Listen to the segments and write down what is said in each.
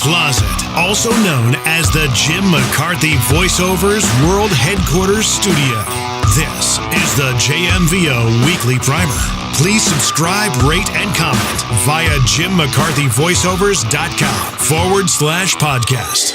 closet, also known as the Jim McCarthy Voiceovers World Headquarters Studio. This is the JMVO Weekly Primer. Please subscribe, rate, and comment via jimmccarthyvoiceovers.com/podcast.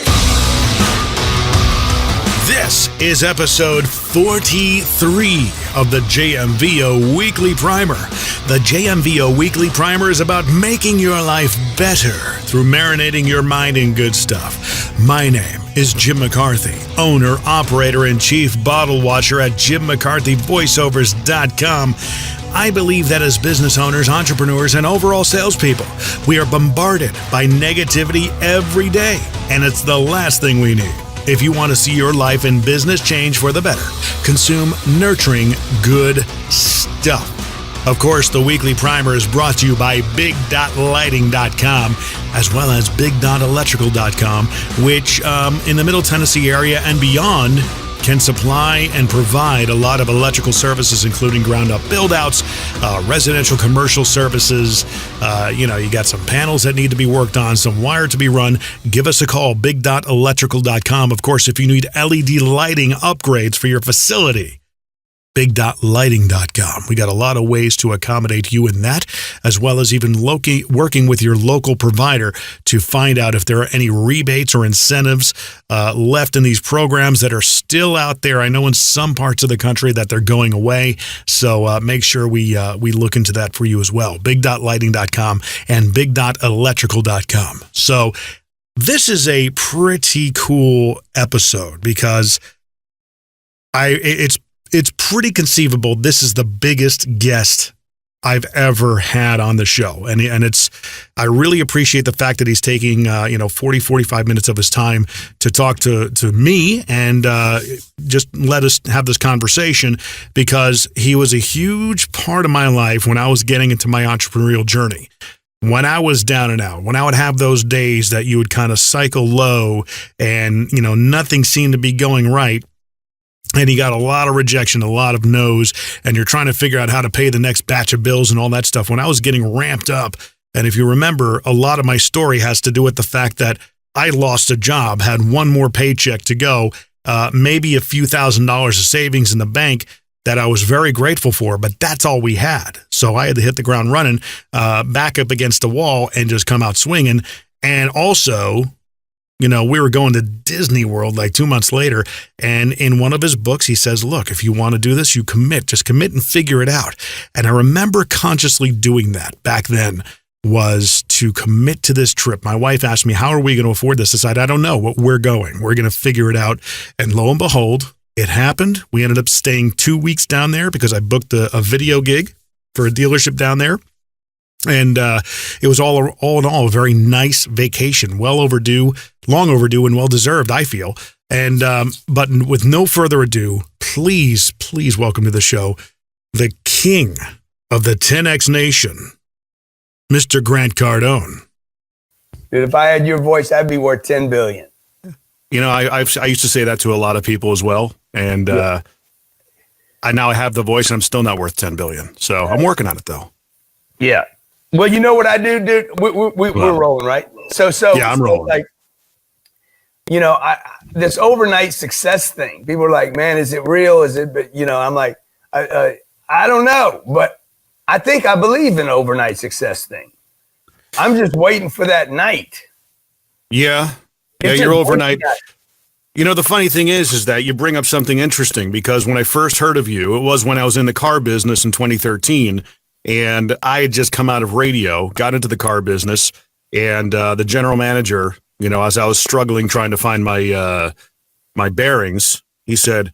This is episode 43 of the JMVO Weekly Primer. The JMVO Weekly Primer is about making your life better through marinating your mind in good stuff. My name is Jim McCarthy, owner, operator, and chief bottle watcher at jimmccarthyvoiceovers.com. I believe that as business owners, entrepreneurs, and overall salespeople, we are bombarded by negativity every day, and it's the last thing we need. If you want to see your life and business change for the better, consume nurturing good stuff. Of course, the Weekly Primer is brought to you by big.lighting.com as well as big.electrical.com, which in the Middle Tennessee area and beyond can supply and provide a lot of electrical services, including ground-up build-outs, residential commercial services. You got some panels that need to be worked on, some wire to be run. Give us a call, big.electrical.com. Of course, if you need LED lighting upgrades for your facility, big.lighting.com. We got a lot of ways to accommodate you in that, as well as even working with your local provider to find out if there are any rebates or incentives left in these programs that are still out there. I know in some parts of the country that they're going away, so make sure we look into that for you as well. big.lighting.com and big.electrical.com. So this is a pretty cool episode because it's pretty conceivable this is the biggest guest I've ever had on the show. And I really appreciate the fact that he's taking, 45 minutes of his time to talk to me and just let us have this conversation, because he was a huge part of my life when I was getting into my entrepreneurial journey. When I was down and out, when I would have those days that you would kind of cycle low and, nothing seemed to be going right. And he got a lot of rejection, a lot of no's, and you're trying to figure out how to pay the next batch of bills and all that stuff. When I was getting ramped up, and if you remember, a lot of my story has to do with the fact that I lost a job, had one more paycheck to go, maybe a few $1,000s of savings in the bank that I was very grateful for, but that's all we had. So I had to hit the ground running, back up against the wall, and just come out swinging. And also, we were going to Disney World like 2 months later, and in one of his books, he says, look, if you want to do this, you just commit and figure it out. And I remember consciously doing that back then, was to commit to this trip. My wife asked me, how are we going to afford this? I said, I don't know, but we're going. We're going to figure it out. And lo and behold, it happened. We ended up staying 2 weeks down there because I booked a video gig for a dealership down there. And it was all in all a very nice vacation, long overdue, and well-deserved, I feel. And but with no further ado, please welcome to the show the king of the 10X Nation, Mr. Grant Cardone. Dude, if I had your voice, I'd be worth $10 billion. I used to say that to a lot of people as well, and I have the voice, and I'm still not worth $10 billion. So I'm working on it, though. Yeah. Well, you know what I do, dude? We're rolling, right? So yeah, I'm rolling. This overnight success thing. People are like, "Man, is it real? Is it?" But I'm like, I don't know, but I think I believe in overnight success thing. I'm just waiting for that night. Yeah, you're overnight. The funny thing is that you bring up something interesting, because when I first heard of you, it was when I was in the car business in 2013. And I had just come out of radio, got into the car business, and the general manager, as I was struggling trying to find my bearings, he said,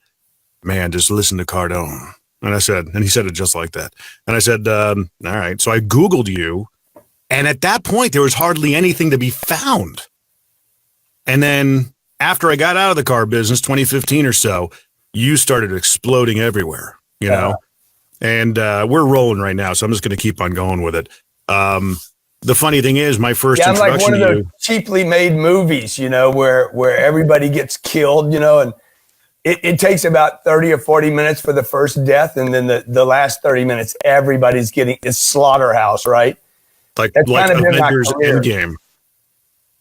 "Man, just listen to Cardone." And he said it just like that. And I said, all right. So I Googled you, and at that point, there was hardly anything to be found. And then after I got out of the car business, 2015 or so, you started exploding everywhere, And we're rolling right now, so I'm just going to keep on going with it. The funny thing is, my first introduction I'm like one of those cheaply made movies, where everybody gets killed, and it takes about 30 or 40 minutes for the first death, and then the last 30 minutes, everybody's getting it's slaughterhouse, right? Like Avengers Endgame.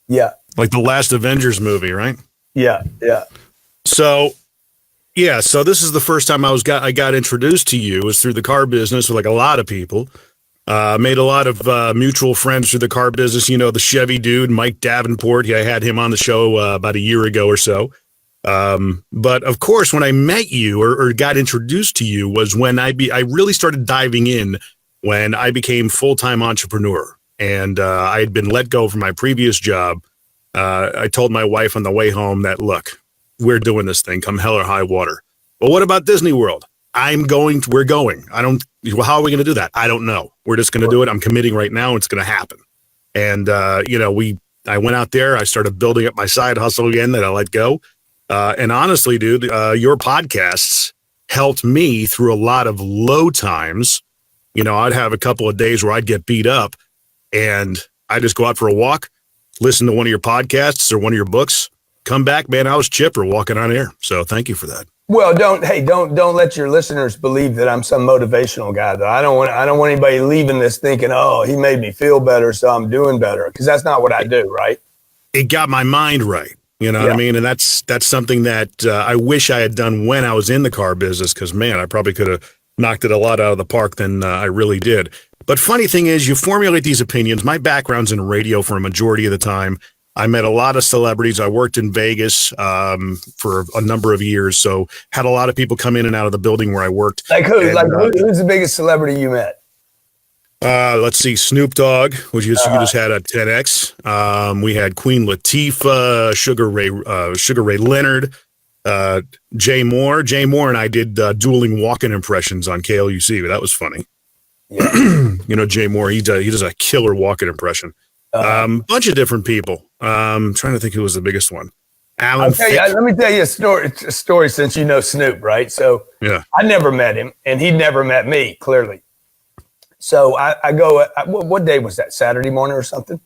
Yeah. Like the last Avengers movie, right? Yeah. So, yeah, so this is the first time I got introduced to you was through the car business with like a lot of people. Made a lot of mutual friends through the car business. You know, the Chevy dude, Mike Davenport. I had him on the show about a year ago or so. But of course, when I met you or got introduced to you was when I really started diving in when I became full-time entrepreneur. And I had been let go from my previous job. I told my wife on the way home that, look, we're doing this thing come hell or high water. But what about Disney World? We're going. How are we going to do that? I don't know. We're just going to do it. I'm committing right now. It's going to happen. And, I went out there. I started building up my side hustle again that I let go. And honestly, dude, your podcasts helped me through a lot of low times. You know, I'd have a couple of days where I'd get beat up and I just go out for a walk, listen to one of your podcasts or one of your books, come back, man, I was chipper walking on air. So thank you for that. Well, don't let your listeners believe that I'm some motivational guy, though. I don't want anybody leaving this thinking, oh, he made me feel better, so I'm doing better, because that's not what I do, right? It got my mind right. You know what I mean? And that's something that I wish I had done when I was in the car business, because, man, I probably could have knocked it a lot out of the park than I really did. But funny thing is, you formulate these opinions. My background's in radio for a majority of the time. I met a lot of celebrities. I worked in Vegas for a number of years, so had a lot of people come in and out of the building where I worked. Like who? Who's the biggest celebrity you met? Let's see, Snoop Dogg, which you just had at 10X. We had Queen Latifah, Sugar Ray Leonard, Jay Moore. Jay Moore and I did dueling walk-in impressions on KLUC. That was funny. Yeah. You know, Jay Moore, he does a killer walk-in impression. Bunch of different people. Trying to think who was the biggest one. Let me tell you a story since you know Snoop, right? So yeah, I never met him, and he'd never met me, clearly. So I go, what day was that? Saturday morning or something?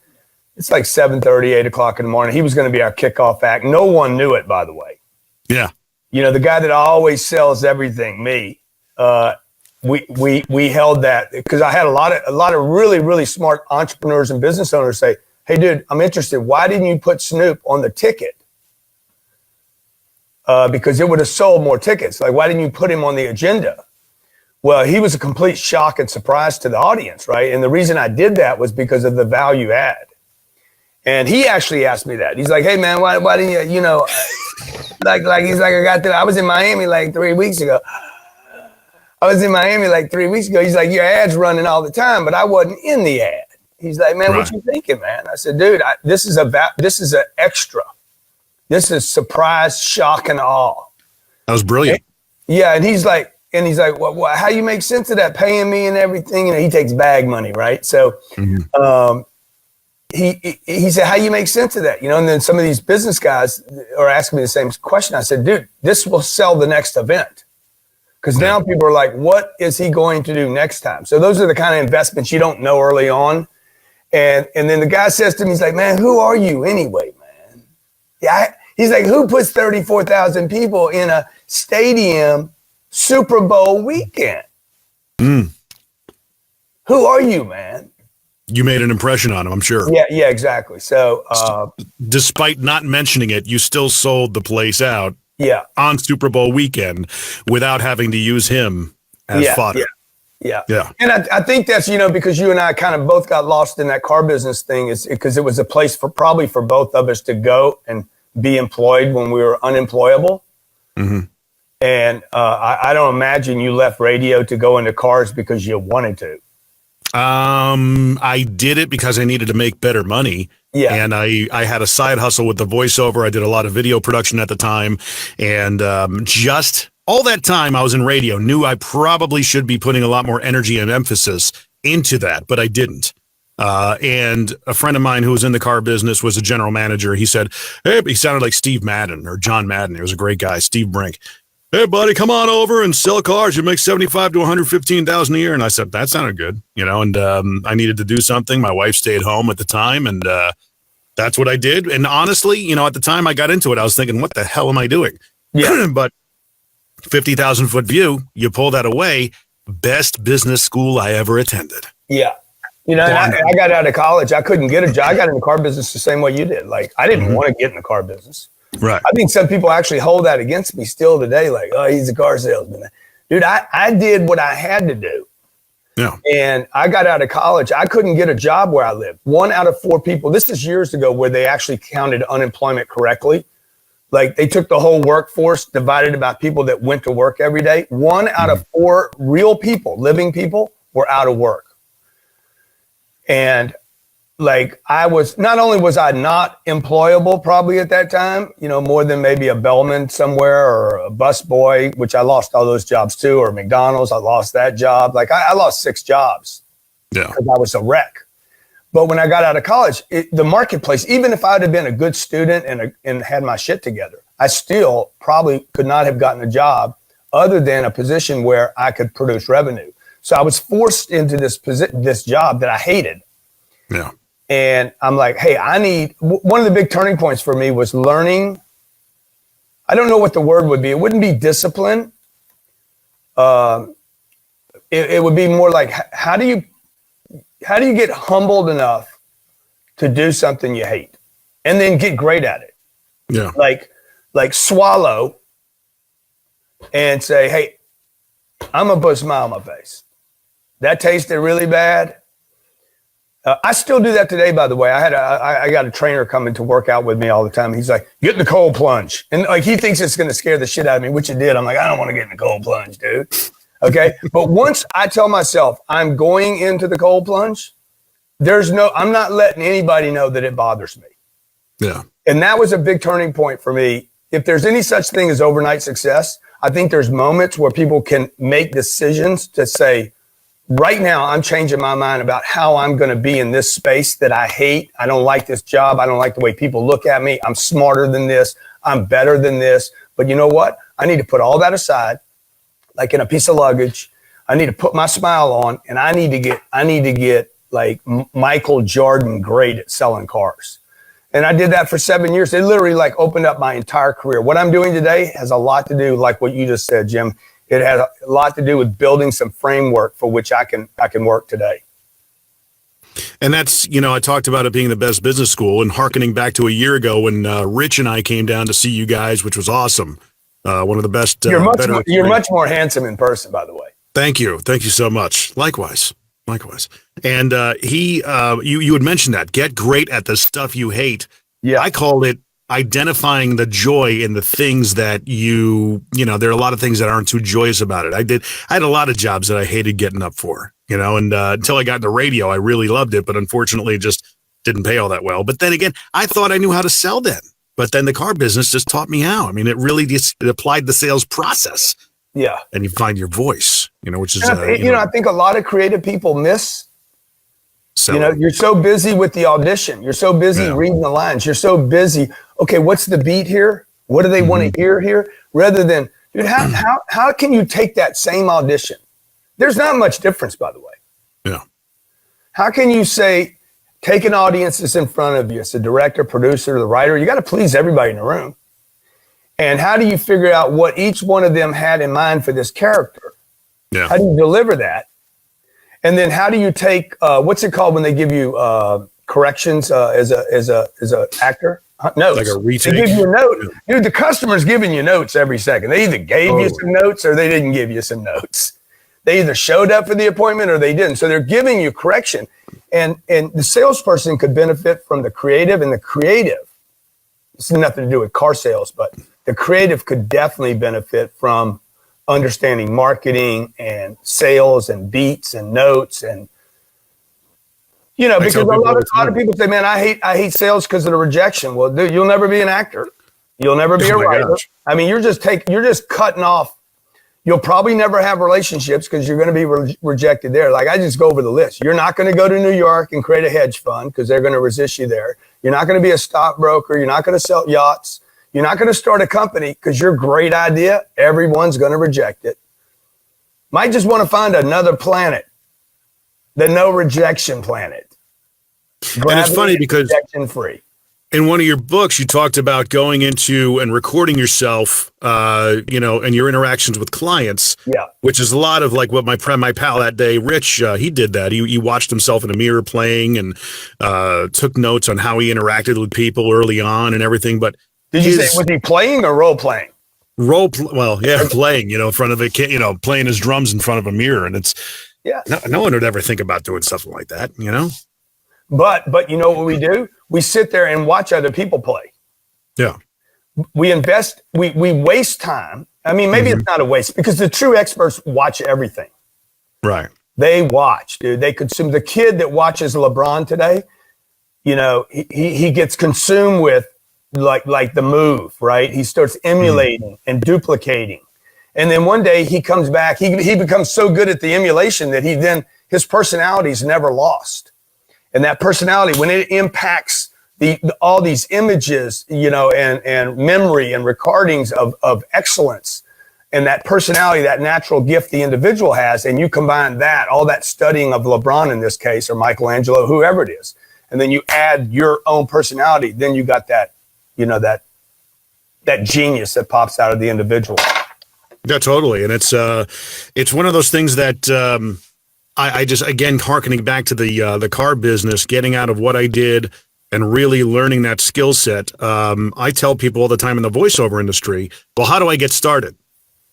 It's like 7:30, 8 o'clock in the morning. He was going to be our kickoff act. No one knew it, by the way. Yeah. You know, the guy that always sells everything, me. We held that because I had a lot of really, really smart entrepreneurs and business owners say, hey, dude, I'm interested. Why didn't you put Snoop on the ticket? Because it would have sold more tickets. Like, why didn't you put him on the agenda? Well, he was a complete shock and surprise to the audience, right? And the reason I did that was because of the value add. And he actually asked me that. He's like, hey, man, why didn't you, he's like, I was in Miami like 3 weeks ago. He's like, your ad's running all the time, but I wasn't in the ad. He's like, man, What you thinking, man? I said, dude, this is an extra. This is surprise, shock, and awe. That was brilliant. And he's like, well, how you make sense of that? Paying me and everything. You know, he takes bag money, right? So, he said, how you make sense of that? You know, and then some of these business guys are asking me the same question. I said, dude, this will sell the next event. Because now people are like, what is he going to do next time? So those are the kind of investments you don't know early on. And then the guy says to me, he's like, man, who are you anyway, man? Yeah, he's like, who puts 34,000 people in a stadium Super Bowl weekend? Who are you, man? You made an impression on him, I'm sure. Yeah, exactly. So despite not mentioning it, you still sold the place out. Yeah. On Super Bowl weekend without having to use him as fodder. Yeah. And I think that's, because you and I kind of both got lost in that car business thing is because it was a place for both of us to go and be employed when we were unemployable. Mm-hmm. And I don't imagine you left radio to go into cars because you wanted to. I did it because I needed to make better money. Yeah. And I had a side hustle with the voiceover. I did a lot of video production at the time. And just all that time I was in radio, knew I probably should be putting a lot more energy and emphasis into that, but I didn't. And a friend of mine who was in the car business was a general manager. He said, hey, he sounded like Steve Madden or John Madden. He was a great guy, Steve Brink. Hey, buddy, come on over and sell cars. You make $75,000 to $115,000 a year. And I said, that sounded good, and I needed to do something. My wife stayed home at the time, and that's what I did. And honestly, at the time I got into it, I was thinking, what the hell am I doing? Yeah. But 50,000 foot view, you pull that away, best business school I ever attended. Yeah. and I got out of college. I couldn't get a job. I got in the car business the same way you did. Like, I didn't want to get in the car business. Right. I think some people actually hold that against me still today. Like, oh, he's a car salesman. Dude, I did what I had to do. Yeah. And I got out of college. I couldn't get a job where I lived. 1 out of 4 people. This is years ago where they actually counted unemployment correctly. Like, they took the whole workforce, divided about people that went to work every day. 1 out of 4 real people, living people, were out of work. And like, not only was I not employable probably at that time, more than maybe a bellman somewhere or a bus boy, which I lost all those jobs too, or McDonald's, I lost that job. Like, I lost 6 jobs because I was a wreck. But when I got out of college, the marketplace, even if I'd have been a good student and had my shit together, I still probably could not have gotten a job other than a position where I could produce revenue. So I was forced into this job that I hated. Yeah. And I'm like, hey, one of the big turning points for me was learning. I don't know what the word would be. It wouldn't be discipline. It would be more like, how do you get humbled enough to do something you hate and then get great at it? Yeah. Like swallow and say, hey, I'm going to put a smile on my face. That tasted really bad. I still do that today, by the way. I got a trainer coming to work out with me all the time. He's like, get in the cold plunge. And like, he thinks it's going to scare the shit out of me, which it did. I'm like, I don't want to get in the cold plunge, dude. Okay. But once I tell myself I'm going into the cold plunge, I'm not letting anybody know that it bothers me. Yeah. And that was a big turning point for me. If there's any such thing as overnight success, I think there's moments where people can make decisions to say, right now, I'm changing my mind about how I'm going to be in this space that I hate. I don't like this job. I don't like the way people look at me. I'm smarter than this. I'm better than this. But you know what? I need to put all that aside, like in a piece of luggage. I need to put my smile on, and I need to get like Michael Jordan great at selling cars. And I did that for 7 years. It literally like opened up my entire career. What I'm doing today has a lot to do, like what you just said, Jim. It had a lot to do with building some framework for which I can work today. And that's, I talked about it being the best business school, and hearkening back to a year ago when Rich and I came down to see you guys, which was awesome. One of the best. You're much more handsome in person, by the way. Thank you. Thank you so much. Likewise. And you had mentioned that. Get great at the stuff you hate. Yeah. I called it identifying the joy in the things that there are a lot of things that aren't too joyous about it. I had a lot of jobs that I hated getting up for, and until I got into radio, I really loved it, but unfortunately it just didn't pay all that well. But then again, I thought I knew how to sell then, but then the car business just taught me how. I mean, it really just applied the sales process. Yeah. And you find your voice, which is, I think a lot of creative people miss. Selling. You're so busy with the audition. You're so busy reading the lines. You're so busy. Okay, what's the beat here? What do they want to hear here? Rather than, dude, how can you take that same audition? There's not much difference, by the way. Yeah. How can you say, take an audience that's in front of you? It's the director, producer, the writer. You got to please everybody in the room. And how do you figure out what each one of them had in mind for this character? Yeah. How do you deliver that? And then how do you take what's it called when they give you corrections as a actor? Notes. Like a retake. They give you a note. Dude, the customer's giving you notes every second. They either gave you some notes or they didn't give you some notes. They either showed up for the appointment or they didn't. So they're giving you correction. And the salesperson could benefit from the creative, and the creative, this has nothing to do with car sales, but the creative could definitely benefit from understanding marketing and sales and beats and notes. And because a lot of people say, man, I hate sales because of the rejection. Well, dude, you'll never be an actor. You'll never be a writer. Gosh. I mean, you're just cutting off. You'll probably never have relationships because you're going to be rejected there. Like, I just go over the list. You're not going to go to New York and create a hedge fund because they're going to resist you there. You're not going to be a stockbroker. You're not going to sell yachts. You're not going to start a company because your great idea, everyone's going to reject it. Might just want to find another planet, the no rejection planet. And it's funny because rejection free. In one of your books, you talked about going into and recording yourself, and your interactions with clients. Yeah. Which is a lot of like what my pal that day, Rich, he did that. He watched himself in a mirror playing and took notes on how he interacted with people early on and everything. But did you say, was he playing or role playing? Playing, in front of a kid, playing his drums in front of a mirror. And it's, no one would ever think about doing something like that, But you know what we do? We sit there and watch other people play. Yeah. We invest, we waste time. I mean, maybe it's not a waste because the true experts watch everything. Right. They watch, dude. They consume. The kid that watches LeBron today, he gets consumed with like the move, right? He starts emulating and duplicating. And then one day he comes back, he becomes so good at the emulation that his personality is never lost. And that personality, when it impacts all these images, and memory and recordings of excellence, and that personality, that natural gift the individual has, and you combine that, all that studying of LeBron in this case, or Michelangelo, whoever it is, and then you add your own personality, then you got that, that genius that pops out of the individual. Yeah, totally. And it's one of those things that I just, again, hearkening back to the car business, getting out of what I did and really learning that skill set. I tell people all the time in the voiceover industry, well, how do I get started?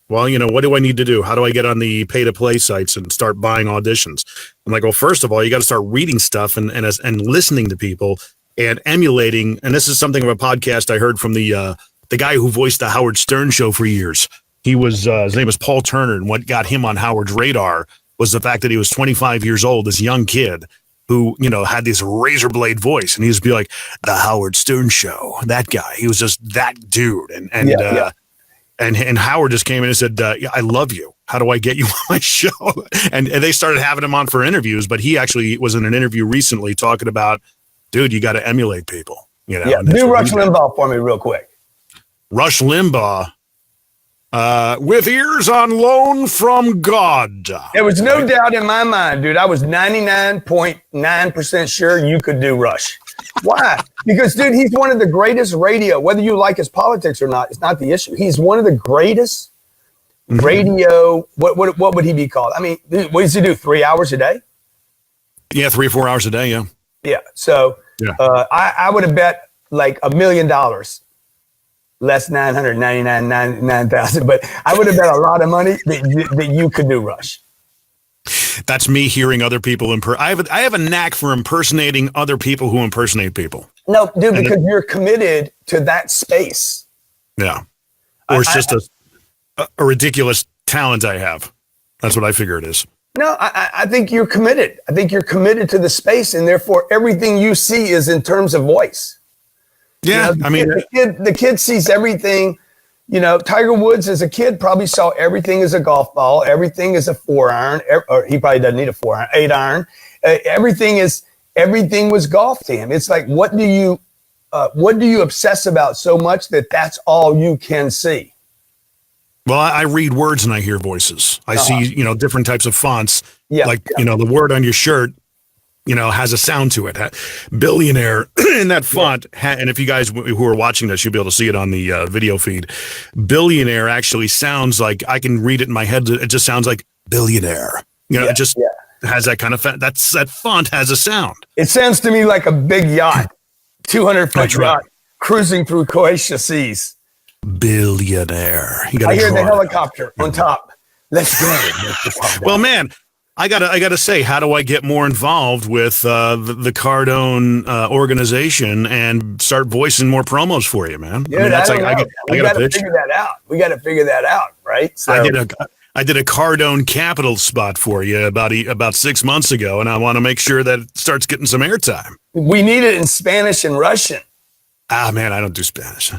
Well, what do I need to do? How do I get on the pay-to-play sites and start buying auditions? I'm like, well, first of all, you got to start reading stuff and listening to people and emulating. And this is something of a podcast I heard from the guy who voiced the Howard Stern show for years. He was his name was Paul Turner, and what got him on Howard's radar was the fact that he was 25 years old, this young kid who, had this razor blade voice, and he used to be like, the Howard Stern show, that guy. He was just that dude. And Howard just came in and said, I love you. How do I get you on my show? And they started having him on for interviews, but he actually was in an interview recently talking about, dude, you got to emulate people. Yeah, do Rush Limbaugh for me real quick. Rush Limbaugh. With ears on loan from God. There was no doubt in my mind, dude. I was 99.9% sure you could do Rush. Why? Because, dude, he's one of the greatest radio, whether you like his politics or not, it's not the issue. He's one of the greatest radio. What would he be called? I mean, what does he do? 3 hours a day? Yeah, 3 or 4 hours a day. Yeah. Yeah. So I would have bet like $1 million. Less 999,000, but I would have bet a lot of money that you could do Rush. That's me hearing other people I have a knack for impersonating other people who impersonate people. No, dude, because you're committed to that space. Yeah, or it's just a ridiculous talent I have. That's what I figure it is. No, I think you're committed. I think you're committed to the space, and therefore everything you see is in terms of voice. Yeah, the kid sees everything. Tiger Woods as a kid probably saw everything as a golf ball, everything as a 4-iron, or he probably doesn't need a 4-iron, 8-iron. Everything was golf to him. It's like, what do you obsess about so much that that's all you can see? Well, I read words and I hear voices. I see, different types of fonts. Yeah, like, the word on your shirt, has a sound to it. Billionaire in that font. And if you guys who are watching this, you'll be able to see it on the video feed. Billionaire actually sounds like, I can read it in my head. It just sounds like billionaire. It just has that kind of, that font has a sound. It sounds to me like a big yacht, 200-foot yacht, cruising through Croatia seas. Billionaire. I hear the helicopter on top. Let's go. Well, man, I gotta say, how do I get more involved with the Cardone organization and start voicing more promos for you, man? Dude, I gotta figure that out. We gotta figure that out, right? So, I did a Cardone Capital spot for you about 6 months ago, and I want to make sure that it starts getting some airtime. We need it in Spanish and Russian. Ah, man, I don't do Spanish.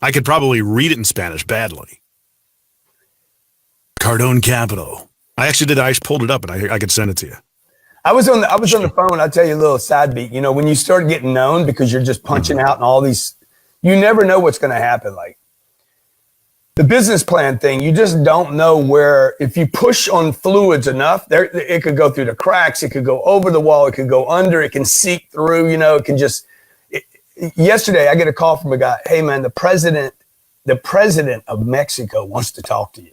I could probably read it in Spanish badly. Cardone Capital. I actually did. I pulled it up and I could send it to you. I was on the phone. I'll tell you a little side beat. When you start getting known because you're just punching out and all these, you never know what's going to happen. Like the business plan thing, you just don't know where, if you push on fluids enough, it could go through the cracks. It could go over the wall. It could go under. It can seep through, it can just, yesterday I get a call from a guy. Hey man, the president of Mexico wants to talk to you.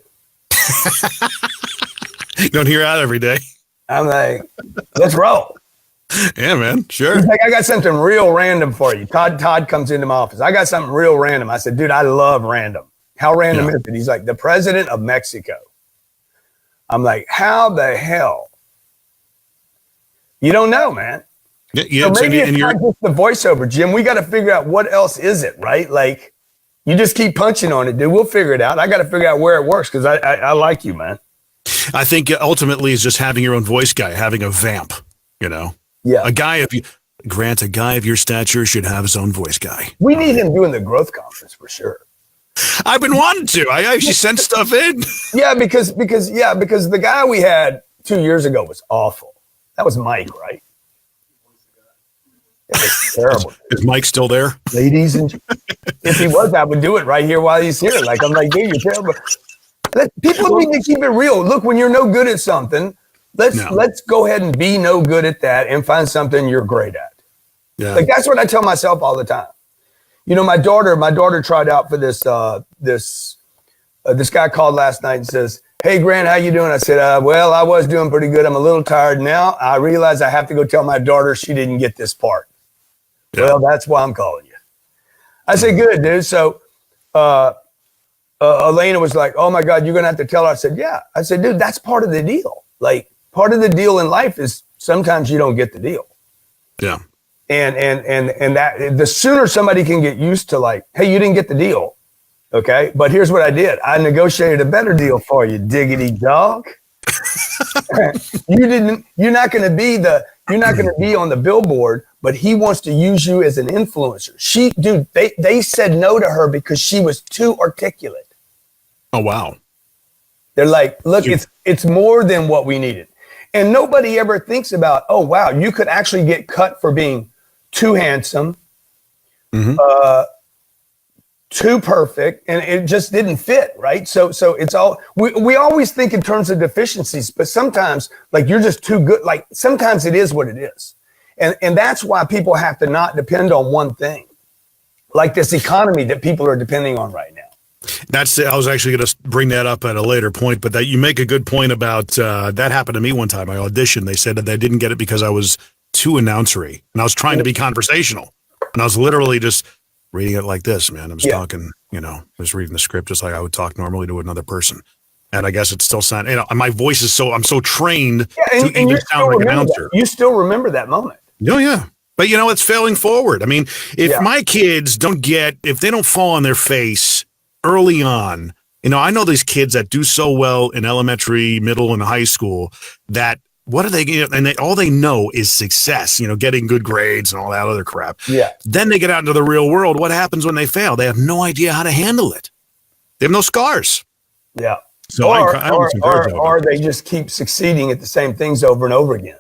You don't hear that every day. I'm like, let's roll. Yeah, man. Sure. He's like, I got something real random for you. Todd comes into my office. I got something real random. I said, dude, I love random. How random is it? He's like, the president of Mexico. I'm like, how the hell? You don't know, man. Yeah, so maybe it's not just the voiceover, Jim. We got to figure out what else is it, right? Like, you just keep punching on it, dude. We'll figure it out. I got to figure out where it works because I like you, man. I think ultimately is just having your own voice guy, having a vamp, you know? Yeah. A guy of your stature should have his own voice guy. We need him doing the growth conference for sure. I've been wanting to. I actually sent stuff in. Yeah, because the guy we had 2 years ago was awful. That was Mike, right? It was terrible. Is Mike still there? Ladies and if he was, I would do it right here while he's here. Like, I'm like, dude, you're terrible. People need to keep it real. Look, when you're no good at something, let's go ahead and be no good at that and find something you're great at. Yeah. Like, that's what I tell myself all the time. You know, my daughter tried out for this guy called last night and says, hey, Grant, how you doing? I said, well, I was doing pretty good. I'm a little tired now. I realize I have to go tell my daughter she didn't get this part. Yeah. Well, that's why I'm calling you. I said, good, dude. So Elena was like, oh, my God, you're going to have to tell her. I said, yeah. I said, dude, that's part of the deal. Like, part of the deal in life is sometimes you don't get the deal. Yeah. And that the sooner somebody can get used to like, hey, you didn't get the deal. Okay. But here's what I did. I negotiated a better deal for you, diggity dog. You're not going to be on the billboard, but he wants to use you as an influencer. They said no to her because she was too articulate. Oh, wow. They're like, look, it's more than what we needed. And nobody ever thinks about, oh, wow, you could actually get cut for being too handsome, too perfect, and it just didn't fit, right? So it's all, we always think in terms of deficiencies, but sometimes, like, you're just too good. Like, sometimes it is what it is. And that's why people have to not depend on one thing, like this economy that people are depending on right now. I was actually going to bring that up at a later point, but that you make a good point about that happened to me one time. I auditioned. They said that they didn't get it because I was too announcery, and I was trying to be conversational, and I was literally just reading it like this, man. I was talking, I was reading the script just like I would talk normally to another person, and I guess it still sound. My voice is I'm so trained to even sound like an announcer. You still remember that moment? Oh yeah. But it's failing forward. I mean, if my kids if they don't fall on their face early on, I know these kids that do so well in elementary, middle, and high school that what are they, all they know is success, getting good grades and all that other crap. Yeah. Then they get out into the real world. What happens when they fail? They have no idea how to handle it. They have no scars. Yeah. So or they just keep succeeding at the same things over and over again.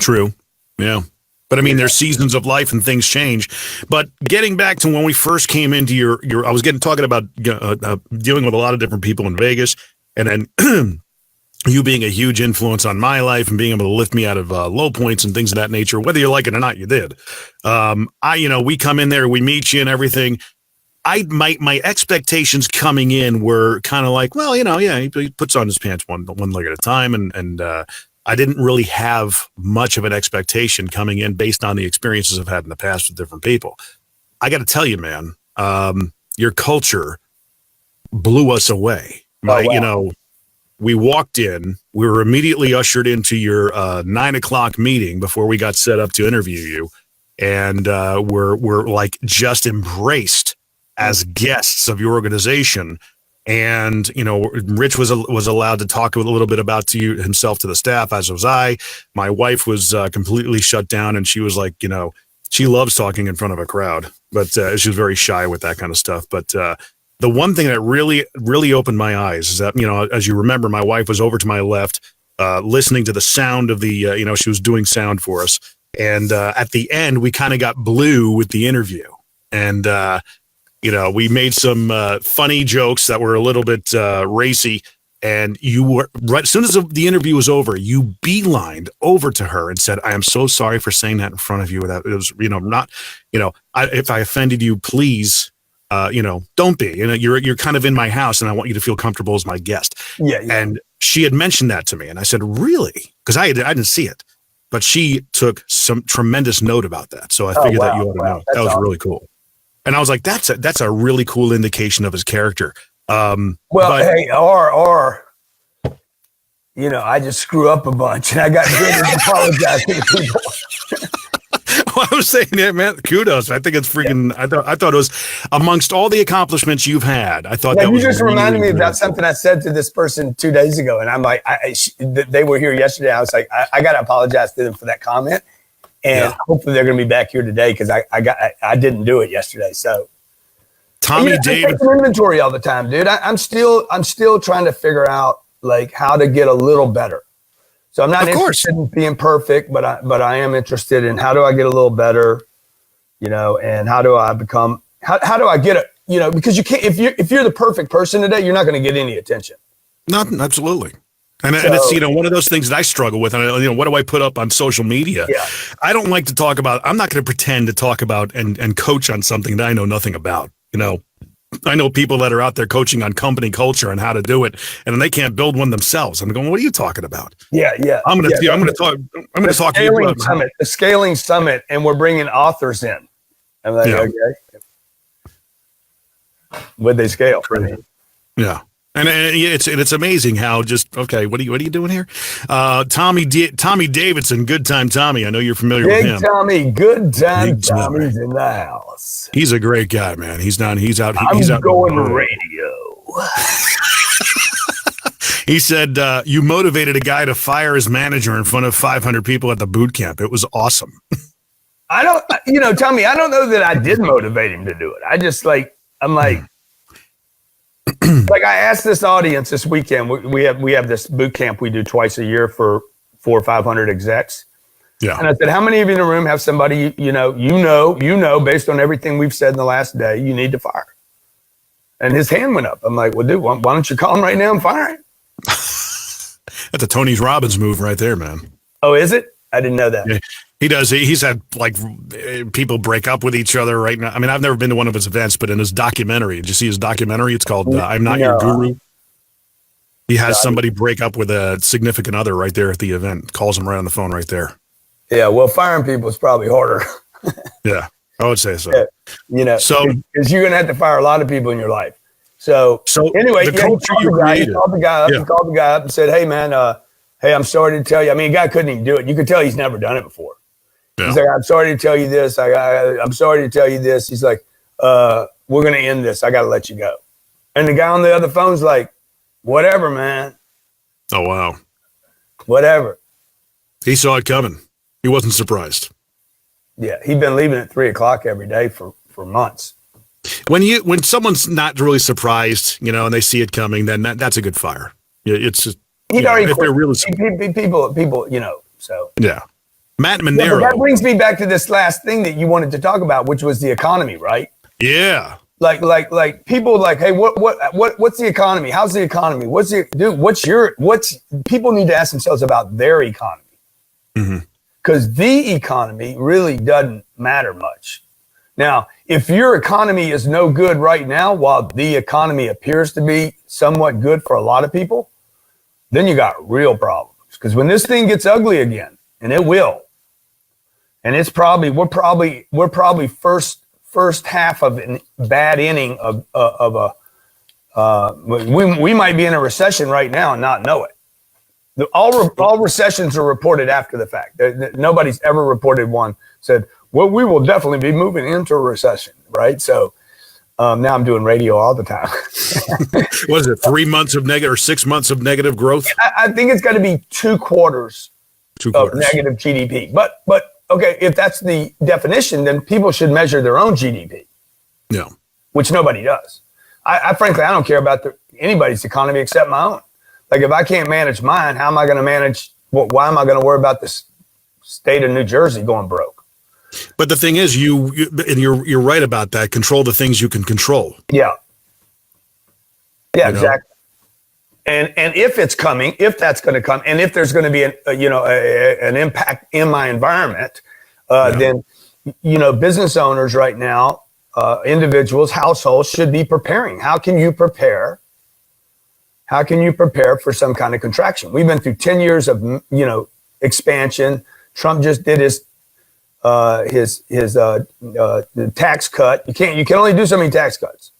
True. Yeah. But I mean, there's seasons of life and things change. But getting back to when we first came into I was talking about dealing with a lot of different people in Vegas, and then you being a huge influence on my life and being able to lift me out of low points and things of that nature, whether you like it or not, you did. We come in there, we meet you and everything. My expectations coming in were kind of like, well, he puts on his pants one leg at a time, and I didn't really have much of an expectation coming in based on the experiences I've had in the past with different people. I got to tell you, man, your culture blew us away. Wow. We walked in, we were immediately ushered into your 9:00 meeting before we got set up to interview you. And we're like just embraced as guests of your organization. And, Rich was allowed to talk a little bit about you himself to the staff, as was I. My wife was completely shut down, and she was like, she loves talking in front of a crowd, but she was very shy with that kind of stuff. But the one thing that really, really opened my eyes is that, as you remember, my wife was over to my left, listening to the sound of the, she was doing sound for us. And at the end, we kind of got blue with the interview. And, we made some funny jokes that were a little bit racy. And you were right as soon as the interview was over, you beelined over to her and said, "I am so sorry for saying that in front of you. That it was, not, if I offended you, please, don't be. You're kind of in my house, and I want you to feel comfortable as my guest." Yeah. And she had mentioned that to me, and I said, "Really?" Because I didn't see it, but she took some tremendous note about that. So I figured that you ought to know. That was awesome. Really cool. And I was like, "That's a really cool indication of his character." Hey, I just screw up a bunch, and I got good at apologizing to people. Well, I was saying that, man, kudos. I think it's freaking. Yeah. I thought it was amongst all the accomplishments you've had. I thought that was. You just reminded me about something I said to this person 2 days ago, and I'm like, they were here yesterday. I was like, I got to apologize to them for that comment, and hopefully they're going to be back here today because I didn't do it yesterday. So, Tommy David, inventory all the time, dude. I'm still trying to figure out like how to get a little better. So I'm not interested in being perfect, but I am interested in how do I get a little better, and how do I become, how do I get it, because you can't, if you're the perfect person today, you're not going to get any attention. Not absolutely. And it's, one of those things that I struggle with. And, what do I put up on social media? Yeah. I don't like to talk about, I'm not going to pretend to talk about and coach on something that I know nothing about, I know people that are out there coaching on company culture and how to do it, and they can't build one themselves. I'm going, what are you talking about? Yeah. I'm going to talk to you about the scaling summit, and we're bringing authors in. I'm like, okay. Would they scale? Yeah. And it's amazing how just what are you doing here? Tommy Davidson, Good Time Tommy. I know you're familiar with him. Good Time Tommy's in the house. He's a great guy, man. He's out. I'm going radio. He said you motivated a guy to fire his manager in front of 500 people at the boot camp. It was awesome. Tommy, I don't know that I did motivate him to do it. I just I'm like. Like I asked this audience this weekend, we have this boot camp we do twice a year for 400 or 500 execs. Yeah. And I said, how many of you in the room have somebody, based on everything we've said in the last day, you need to fire? And his hand went up. I'm like, well, dude, why don't you call him right now and fire him? That's a Tony Robbins move right there, man. Oh, is it? I didn't know that. Yeah, he does. He's had people break up with each other right now. I mean, I've never been to one of his events, but in his documentary, did you see his documentary? It's called I'm Not Your Guru. He has somebody break up with a significant other right there at the event, calls him right on the phone right there. Yeah, well, firing people is probably harder. Yeah, I would say so. Yeah, so because you're going to have to fire a lot of people in your life. So anyway, he called the guy up and said, hey, man, hey, I'm sorry to tell you. I mean, the guy couldn't even do it. You could tell he's never done it before. Yeah. He's like, I'm sorry to tell you this. I'm sorry to tell you this. He's like, we're going to end this. I got to let you go. And the guy on the other phone's like, whatever, man. Oh, wow. Whatever. He saw it coming. He wasn't surprised. Yeah, he'd been leaving at 3:00 every day for months. When someone's not really surprised, and they see it coming, then that's a good fire. It's just, he'd already if they're really people, so. Yeah. Matt Monero. But that brings me back to this last thing that you wanted to talk about, which was the economy, right? Yeah. Like people like, hey, what's the economy? How's the economy? People need to ask themselves about their economy. Mm-hmm. Because the economy really doesn't matter much. Now, if your economy is no good right now, while the economy appears to be somewhat good for a lot of people, then you got real problems. Because when this thing gets ugly again, and it will, and we're probably first half of a bad inning of we might be in a recession right now and not know it. All recessions are reported after the fact. Nobody's ever reported one said, well, we will definitely be moving into a recession, right? So now I'm doing radio all the time. What is it, 3 months of negative or 6 months of negative growth? I think it's got to be 2 quarters of negative GDP. But okay, if that's the definition, then people should measure their own GDP. Yeah. Which nobody does. I frankly, I don't care about anybody's economy except my own. Like if I can't manage mine, how am I going to manage? Why am I going to worry about the state of New Jersey going broke? But the thing is, you're right about that. Control the things you can control. Yeah. Yeah, exactly. And if it's coming, if that's going to come, and if there's going to be an impact in my environment, then business owners right now, individuals, households should be preparing. How can you prepare? How can you prepare for some kind of contraction? We've been through 10 years of expansion. Trump just did his tax cut. You can only do so many tax cuts.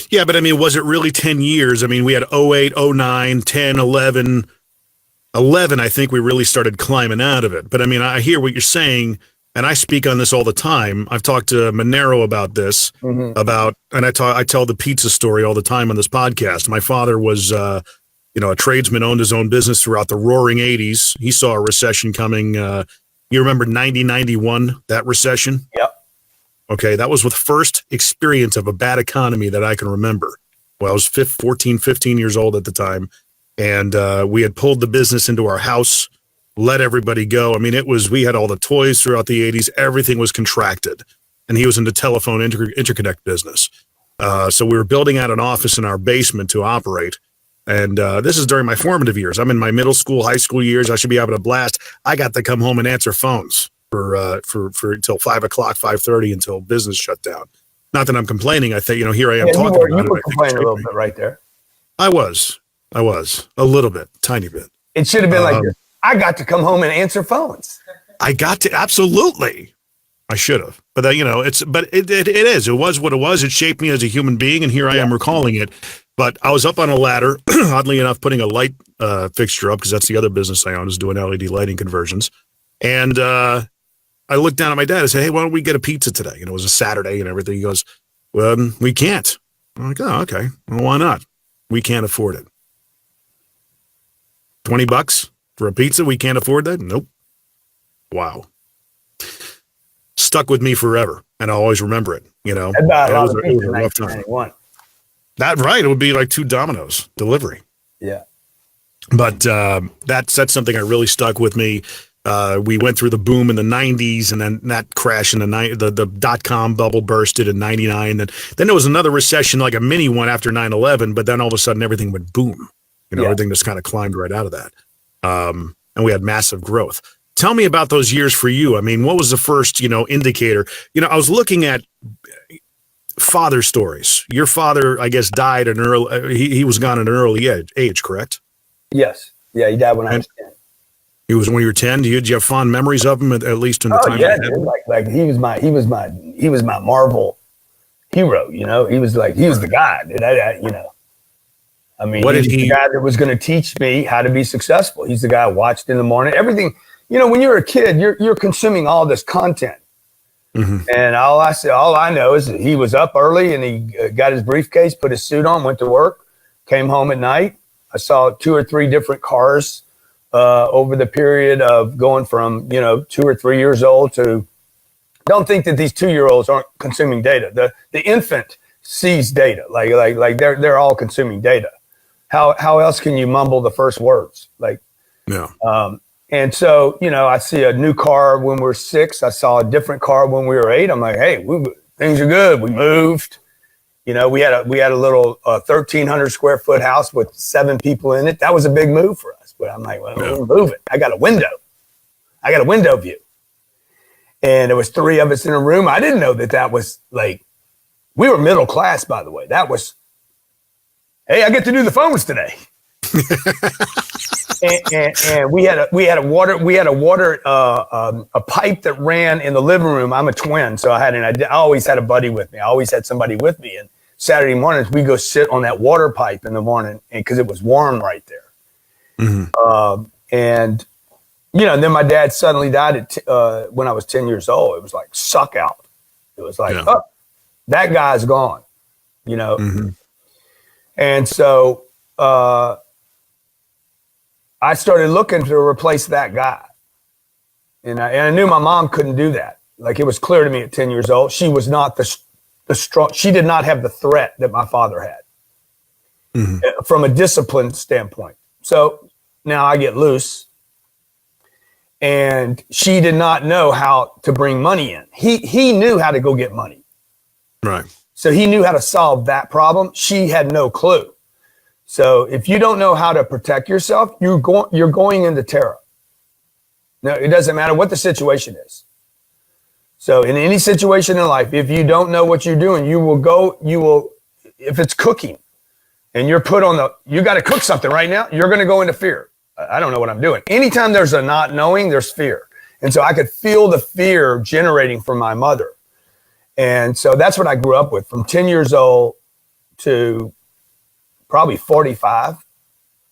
Yeah, but I mean, was it really 10 years? I mean, we had 08, 09, 10, 11. 11, I think we really started climbing out of it. But I mean, I hear what you're saying, and I speak on this all the time. I've talked to Monero about this, and I tell the pizza story all the time on this podcast. My father was, a tradesman, owned his own business throughout the roaring 80s. He saw a recession coming. You remember 90-91, that recession? Yep. Okay, that was the first experience of a bad economy that I can remember. Well, I was 15 years old at the time, and we had pulled the business into our house, let everybody go. I mean, we had all the toys throughout the 80s. Everything was contracted, and he was in the telephone interconnect business. So we were building out an office in our basement to operate, and this is during my formative years. I'm in my middle school, high school years. I should be having a blast. I got to come home and answer phones for until 5 o'clock, 5:30 until business shut down. Not that I'm complaining. I think, here I am talking about it. You were complaining a little bit right there. I was a little bit, tiny bit. It should have been like this. I got to come home and answer phones. I got to, absolutely. I should have, but it was what it was. It shaped me as a human being, and here I am recalling it. But I was up on a ladder, oddly enough, putting a light fixture up, because that's the other business I own, is doing LED lighting conversions. And I looked down at my dad and said, "Hey, why don't we get a pizza today?" And it was a Saturday and everything. He goes, "Well, we can't." I'm like, "Oh, okay. Well, why not? We can't afford it. $20 for a pizza? We can't afford that? Nope." Wow. Stuck with me forever, and I'll always remember it. It was a rough time. That right? It would be like 2 Domino's delivery. Yeah. But that's something that really stuck with me. We went through the boom in the 90s, and then that crash in the dot-com bubble bursted in 99. Then there was another recession, like a mini one after 9/11, but then all of a sudden everything went boom. Everything just kind of climbed right out of that. And we had massive growth. Tell me about those years for you. I mean, what was the first, indicator? I was looking at father stories. Your father, I guess, died at an early, he was gone at an early age, correct? Yes. Yeah, he died when I was 10. He was when you were 10. Did you have fond memories of him, at least in the time? Yeah, like he was my Marvel hero. He was the guy. I mean, he's the guy that was going to teach me how to be successful. He's the guy I watched in the morning. Everything. When you're a kid, you're consuming all this content, and all I know is that he was up early and he got his briefcase, put his suit on, went to work, came home at night. I saw 2 or 3 different cars over the period of going from 2 or 3 years old to. Don't think that these 2-year-olds aren't consuming data. The infant sees data, like they're all consuming data. How else can you mumble the first words? And so I see a new car when we're 6. I saw a different car when we were 8. I'm like, hey, things are good. We moved. We had a little 1,300 square foot house with 7 people in it. That was a big move for us. But I'm like, we'll move it. I got a window view. And there was 3 of us in a room. I didn't know that was like, we were middle class, by the way. That was, hey, I get to do the phones today. and we had a pipe that ran in the living room. I'm a twin, so I always had a buddy with me. I always had somebody with me. And Saturday mornings we go sit on that water pipe in the morning, because it was warm right there. And then my dad suddenly died when I was 10 years old. It was like suck out. It was like, oh, that guy's gone. And so I started looking to replace that guy. And I knew my mom couldn't do that. Like, it was clear to me at 10 years old, she was not the strong, she did not have the threat that my father had from a discipline standpoint. So now I get loose, and she did not know how to bring money in. He knew how to go get money. Right. So he knew how to solve that problem. She had no clue. So if you don't know how to protect yourself, you're going into terror. No, it doesn't matter what the situation is. So in any situation in life, if you don't know what you're doing, if it's cooking and you're put on you got to cook something right now, you're going to go into fear. I don't know what I'm doing. Anytime there's a not knowing, there's fear. And so I could feel the fear generating from my mother. And so that's what I grew up with from 10 years old to probably 45,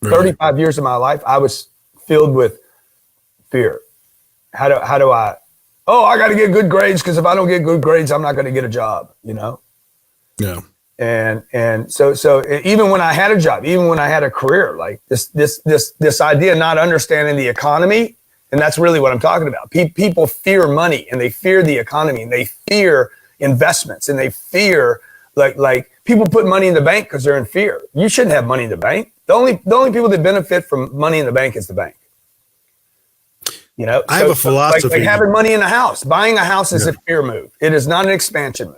really? 35 years of my life. I was filled with fear. How do I got to get good grades, because if I don't get good grades, I'm not going to get a job, Yeah. And so even when I had a job, even when I had a career, like this idea of not understanding the economy, and that's really what I'm talking about. People fear money, and they fear the economy, and they fear investments, and they fear like people put money in the bank because they're in fear. You shouldn't have money in the bank. The only people that benefit from money in the bank is the bank. I have a philosophy. Like having money in a house. Buying a house is a fear move. It is not an expansion move.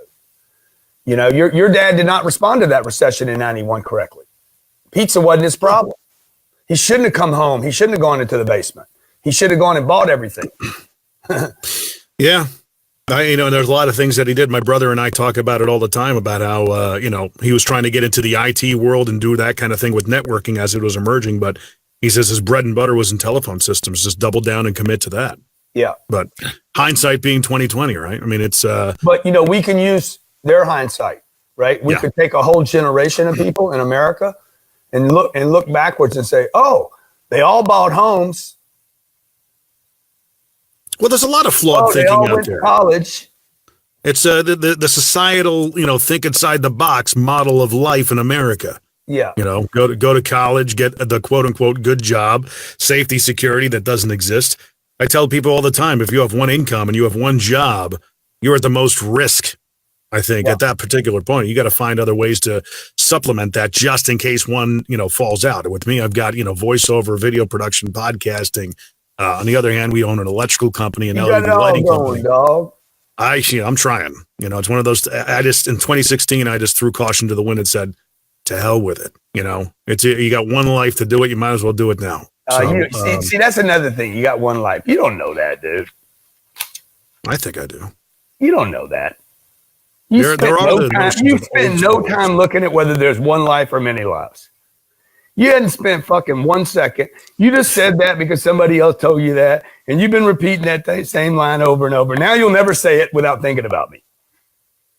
Your dad did not respond to that recession in 91 correctly. Pizza wasn't his problem. He shouldn't have come home. He shouldn't have gone into the basement. He should have gone and bought everything. Yeah. There's a lot of things that he did. My brother and I talk about it all the time about how, he was trying to get into the IT world and do that kind of thing with networking as it was emerging. But he says his bread and butter was in telephone systems. Just double down and commit to that. Yeah. But hindsight being 2020, right? I mean, it's. But, we can use their hindsight, right? We could take a whole generation of people in America and look backwards and say, oh, they all bought homes. Well, there's a lot of flawed thinking out there. They all out went there. to college. It's the societal, think inside the box model of life in America. Yeah. Go to college, get the quote unquote good job, safety, security that doesn't exist. I tell people all the time, if you have one income and you have one job, you're at the most risk. I think at that particular point, you got to find other ways to supplement that just in case one, falls out. With me, I've got, voiceover, video production, podcasting. On the other hand, we own an electrical company and LED lighting company. Dog. I'm trying. It's one of those. In 2016, I just threw caution to the wind and said, "To hell with it." You got one life to do it. You might as well do it now. See, that's another thing. You got one life. You don't know that, dude. I think I do. You don't know that. You spend no time looking at whether there's one life or many lives. You hadn't spent fucking 1 second. You just said that because somebody else told you that, and you've been repeating that same line over and over. Now you'll never say it without thinking about me.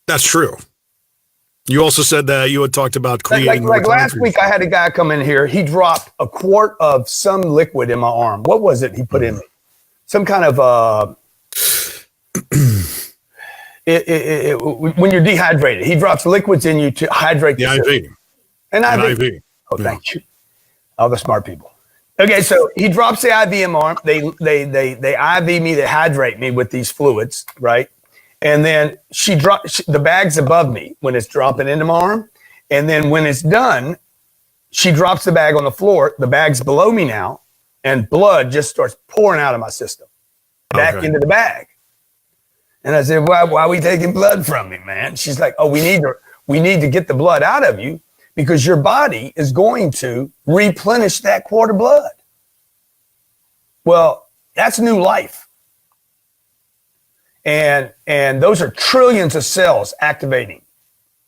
That's true. You also said that you had talked about creating. Like last week, I had a guy come in here. He dropped a quart of some liquid in my arm. What was it he put in me? Some kind of when you're dehydrated, he drops liquids in you to hydrate the IV. An IV. Oh, thank you. All the smart people. Okay, so he drops the IV in my arm. They IV me, they hydrate me with these fluids, right? And then the bag's above me when it's dropping into my arm. And then when it's done, she drops the bag on the floor. The bag's below me now, and blood just starts pouring out of my system back into the bag. And I said, why are we taking blood from me, man? She's like, oh, we need to get the blood out of you because your body is going to replenish that quart of blood. Well, that's new life. And those are trillions of cells activating.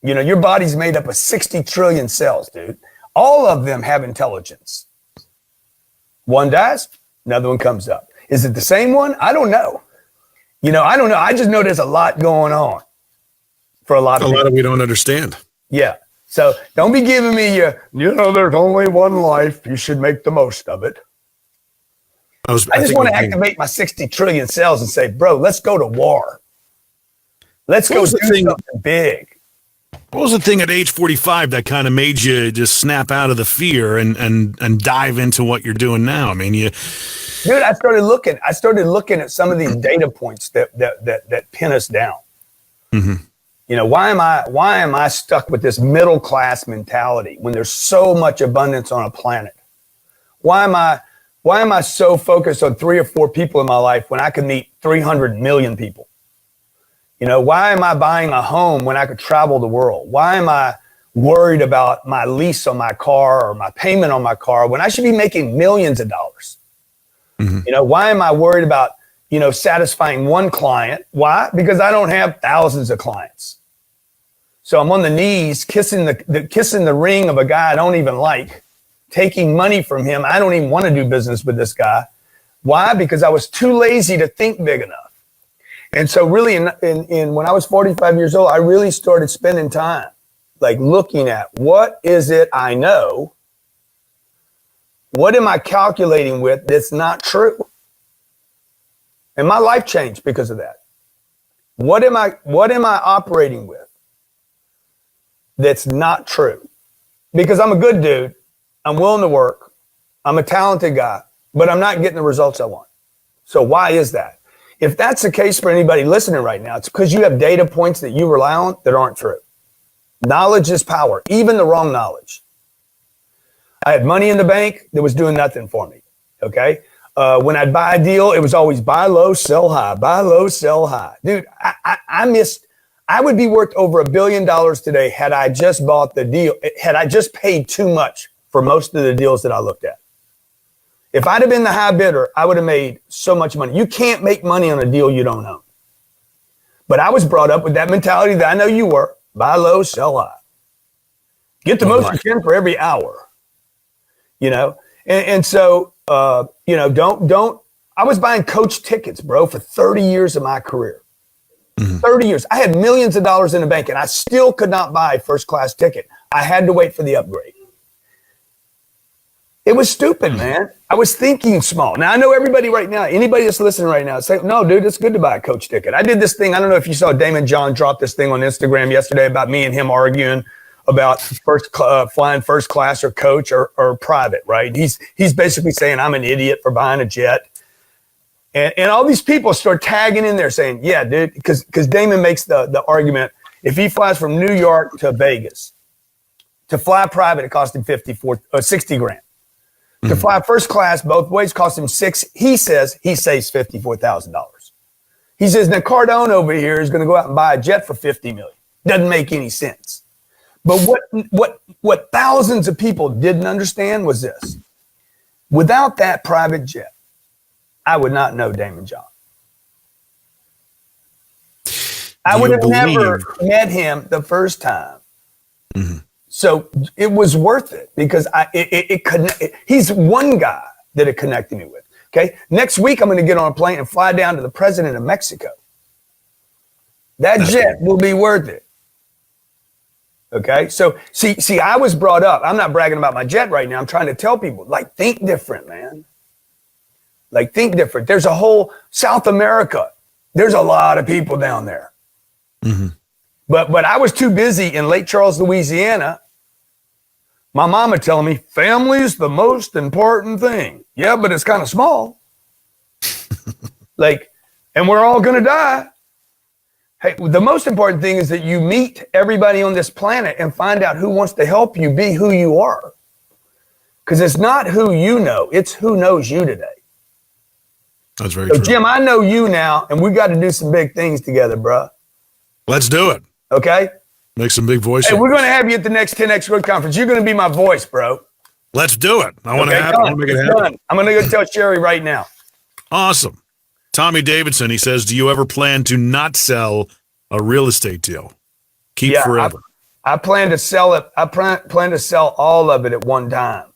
Your body's made up of 60 trillion cells, dude. All of them have intelligence. One dies, another one comes up. Is it the same one? I don't know. I don't know. I just know there's a lot going on for a lot of people. A lot of we don't understand. Yeah. So don't be giving me there's only one life. You should make the most of it. I just want to activate my 60 trillion cells and say, bro, let's go to war. Let's go do something big. What was the thing at age 45 that kind of made you just snap out of the fear and dive into what you're doing now? I mean, dude, I started looking at some of these data points that pin us down. Mm-hmm. Why am I stuck with this middle class mentality when there's so much abundance on a planet? Why am I so focused on 3 or 4 people in my life when I could meet 300 million people? Why am I buying a home when I could travel the world? Why am worried about my lease on my car or my payment on my car when I should be making millions of dollars? Why am I worried about, satisfying one client? Why? Because I don't have thousands of clients. So I'm on the knees kissing the ring of a guy I don't even like, taking money from him. I don't even want to do business with this guy. Why? Because I was too lazy to think big enough. And so really when I was 45 years old, I really started spending time like looking at what is it I know? What am I calculating with that's not true? And my life changed because of that. What am I operating with that's not true? Because I'm a good dude. I'm willing to work. I'm a talented guy, but I'm not getting the results I want. So why is that? If that's the case for anybody listening right now, it's because you have data points that you rely on that aren't true. Knowledge is power, even the wrong knowledge. I had money in the bank that was doing nothing for me. Okay. When I'd buy a deal, it was always buy low, sell high, buy low, sell high. Dude, I would be worth over $1 billion today had I just bought the deal, had I just paid too much for most of the deals that I looked at. If I'd have been the high bidder, I would have made so much money. You can't make money on a deal you don't own. But I was brought up with that mentality that I know you were. Buy low, sell high. Get the most you can for every hour. And so, don't, I was buying coach tickets, bro, for 30 years of my career. 30 years. I had millions of dollars in the bank and I still could not buy a first class ticket. I had to wait for the upgrade. It was stupid, man. I was thinking small. Now I know everybody right now, anybody that's listening right now, say, no, dude, it's good to buy a coach ticket. I did this thing. I don't know if you saw Damon John drop this thing on Instagram yesterday about me and him arguing about flying first class or coach or private, right? He's basically saying I'm an idiot for buying a jet. And all these people start tagging in there saying, yeah, dude, because Damon makes the argument, if he flies from New York to Vegas, to fly private, it cost him 60 grand. To fly first class both ways cost him he says he saves $54,000. He says, now Cardone over here is going to go out and buy a jet for $50 million. Doesn't make any sense. But what thousands of people didn't understand was this. Without that private jet, I would not know Damon John. I would have never met him the first time. So it was worth it because he's one guy that it connected me with. Okay. Next week, I'm going to get on a plane and fly down to the president of Mexico. That jet will be worth it. Okay. So see, I was brought up. I'm not bragging about my jet right now. I'm trying to tell people, like, think different, man. Like, think different. There's a whole South America. There's a lot of people down there. But I was too busy in Lake Charles, Louisiana. My mama telling me family is the most important thing. Yeah, but it's kind of small. And we're all going to die. Hey, the most important thing is that you meet everybody on this planet and find out who wants to help you be who you are. Because it's not who you know, it's who knows you today. That's very true. Jim, I know you now, and we got to do some big things together, bro. Let's do it. Okay? Make some big voices. Hey, we're going to have you at the next 10X Growth Conference. You're going to be my voice, bro. Let's do it. I want to make it happen. I'm going to go tell Sherry right now. Awesome. Tommy Davidson, he says, do you ever plan to not sell a real estate deal? Keep forever. I plan to sell it. I plan to sell all of it at one time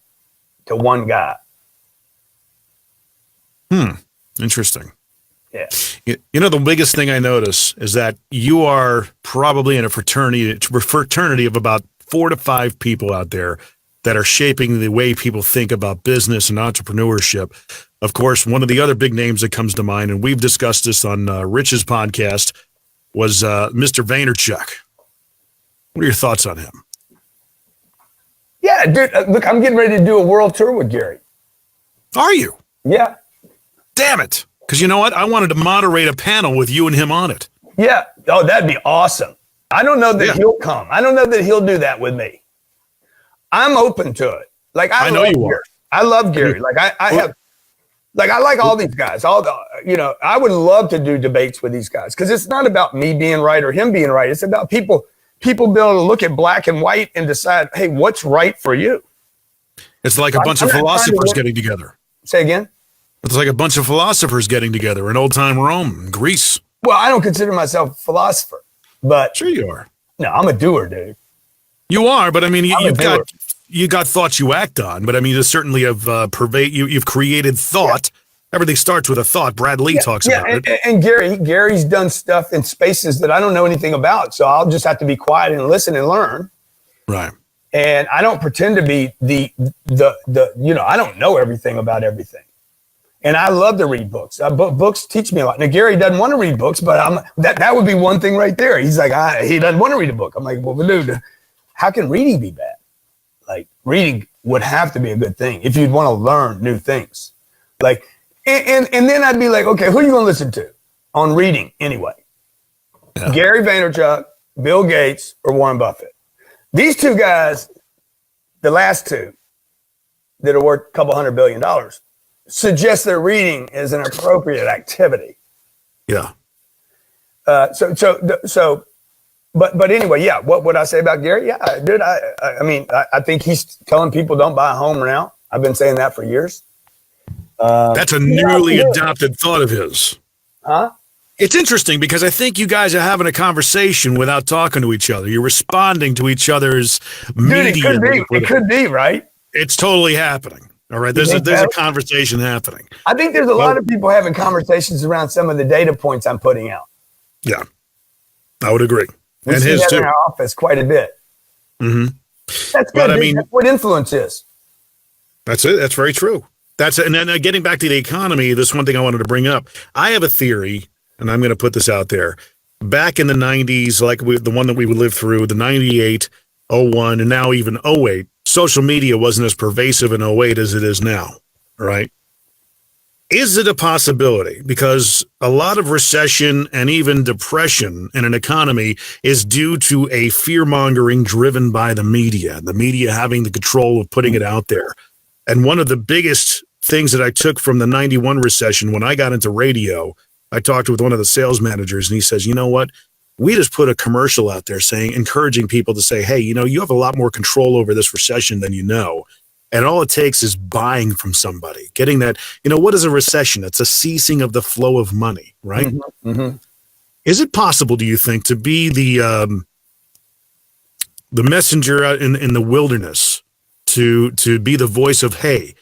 to one guy. Interesting. Yeah. The biggest thing I notice is that you are probably in a fraternity of about 4 to 5 people out there that are shaping the way people think about business and entrepreneurship. Of course, one of the other big names that comes to mind, and we've discussed this on Rich's podcast, was Mr. Vaynerchuk. What are your thoughts on him? Yeah, dude, look, I'm getting ready to do a world tour with Gary. Are you? Yeah. Damn it. Because you know what? I wanted to moderate a panel with you and him on it. Yeah. Oh, that'd be awesome. I don't know that he'll come. I don't know that he'll do that with me. I'm open to it. Like I know you are. I love Gary. Like I like all these guys. I would love to do debates with these guys because it's not about me being right or him being right. It's about people people be able to look at black and white and decide, hey, what's right for you? It's like a bunch of philosophers getting together. Say again? It's like a bunch of philosophers getting together in old-time Rome, Greece. Well, I don't consider myself a philosopher, but sure you are. No, I'm a doer, dude. You are, but I mean, you got thoughts you act on. But I mean, you certainly have you've created thought. Everything starts with a thought. Brad Lee talks about it. And Gary's done stuff in spaces that I don't know anything about, so I'll just have to be quiet and listen and learn. Right. And I don't pretend to be the I don't know everything about everything. And I love to read books. Books teach me a lot. Now, Gary doesn't want to read books, but that would be one thing right there. He's like, he doesn't want to read a book. I'm like, well, dude, how can reading be bad? Like, reading would have to be a good thing if you'd want to learn new things. Like, and then I'd be like, okay, who are you going to listen to on reading anyway? Yeah. Gary Vaynerchuk, Bill Gates, or Warren Buffett? These two guys, the last two that are worth a couple $100 billion, suggest that reading is an appropriate activity. Yeah. But anyway, yeah. What would I say about Gary? Yeah, dude. I mean, I think he's telling people don't buy a home now. I've been saying that for years. That's a newly adopted thought of his. Huh? It's interesting because I think you guys are having a conversation without talking to each other. You're responding to each other's media. It could be, right? It's totally happening. All right. There's a conversation happening. I think there's a lot of people having conversations around some of the data points I'm putting out. Yeah, I would agree. We see that in our office quite a bit. Mm-hmm. That's good. But, I mean, that's what influence is. That's it. That's very true. And then getting back to the economy, this one thing I wanted to bring up. I have a theory, and I'm going to put this out there. Back in the 90s, like the one that we would live through, the 98, 01, and now even 08, social media wasn't as pervasive in 08 as it is now, right? Is it a possibility? Because a lot of recession and even depression in an economy is due to a fear-mongering driven by the media having the control of putting it out there. And one of the biggest things that I took from the 91 recession, when I got into radio, I talked with one of the sales managers and he says, you know what? We just put a commercial out there encouraging people to say, hey, you have a lot more control over this recession than you know. And all it takes is buying from somebody, getting that, what is a recession? It's a ceasing of the flow of money, right? Mm-hmm. Mm-hmm. Is it possible, do you think, to be the messenger in the wilderness, to be the voice of, hey,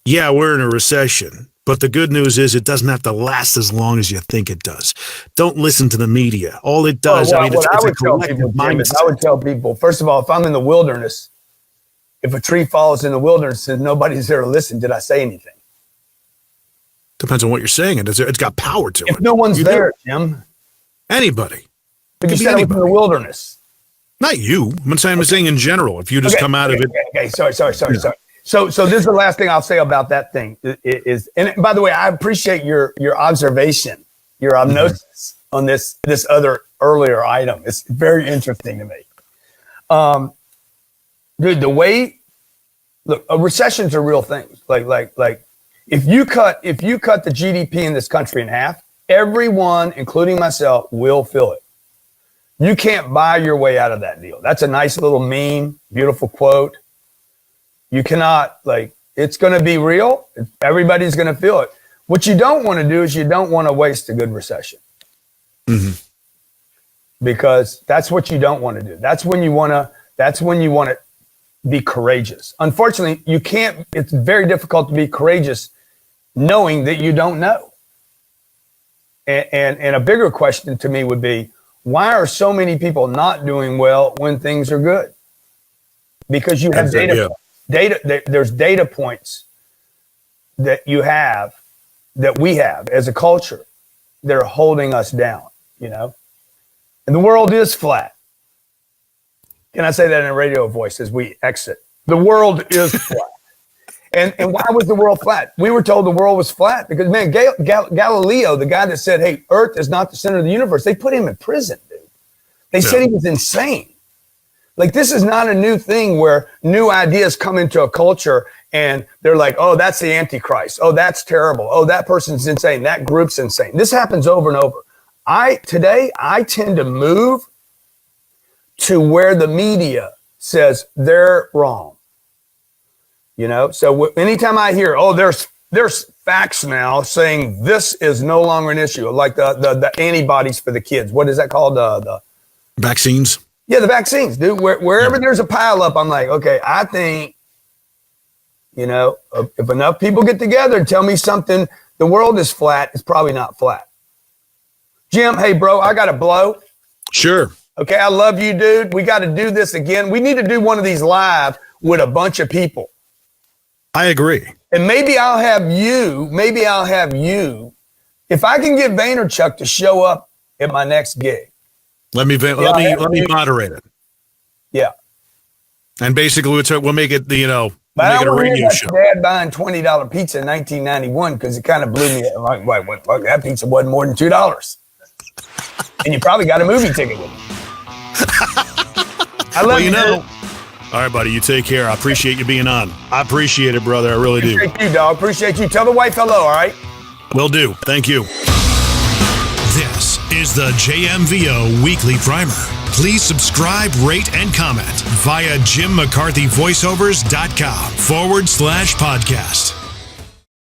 yeah, we're in a recession, but the good news is it doesn't have to last as long as you think it does. Don't listen to the media. All it does, it's a collective mindset. I would tell people, first of all, if I'm in the wilderness, if a tree falls in the wilderness and nobody's there to listen, did I say anything? Depends on what you're saying. It's got power to it. If no one's there, Jim. Anybody. But you said it was in the wilderness. Not you. I'm saying in general. If you just come out of it. Okay. Sorry. So this is the last thing I'll say about that thing is, and by the way, I appreciate your observation, your obnosis on this other earlier item. It's very interesting to me. Dude, recessions are real things. Like if you cut the GDP in this country in half, everyone, including myself, will feel it. You can't buy your way out of that deal. That's a nice little meme, beautiful quote. You cannot, it's going to be real. Everybody's going to feel it. What you don't want to do is you don't want to waste a good recession. Mm-hmm. Because that's what you don't want to do. That's when you want to be courageous. Unfortunately, you can't, it's very difficult to be courageous knowing that you don't know. And a bigger question to me would be, why are so many people not doing well when things are good? Because you have there's data points that you have, that we have as a culture, that are holding us down, and the world is flat. Can I say that in a radio voice as we exit? The world is flat. And why was the world flat? We were told the world was flat because, man, Galileo, the guy that said, hey, Earth is not the center of the universe, they put him in prison, dude. They said he was insane. This is not a new thing where new ideas come into a culture and they're like, oh, that's the Antichrist. Oh, that's terrible. Oh, that person's insane. That group's insane. This happens over and over. Today I tend to move to where the media says they're wrong. You know, so anytime I hear, oh, there's facts now saying this is no longer an issue, like the antibodies for the kids. What is that called? The vaccines. Yeah, the vaccines, dude. Wherever there's a pile up, I'm like, okay, I think, you know, if enough people get together and tell me something, the world is flat, it's probably not flat. Jim, hey, bro, I got to blow. Sure. Okay, I love you, dude. We got to do this again. We need to do one of these live with a bunch of people. I agree. And maybe I'll have you. If I can get Vaynerchuk to show up at my next gig. Let me moderate it. Yeah. And basically we'll make it, you know, but make it a radio show. Dad buying $20 pizza in 1991 because it kind of blew me. Like, wait, that pizza wasn't more than $2. And you probably got a movie ticket with it. I love you. Know. All right, buddy. You take care. I appreciate you being on. I appreciate it, brother. I really do. Appreciate you, dog. Appreciate you. Tell the wife hello, all right? Will do. Thank you. This is the JMVO Weekly Primer. Please subscribe, rate, and comment via JimMcCarthyVoiceovers.com /podcast.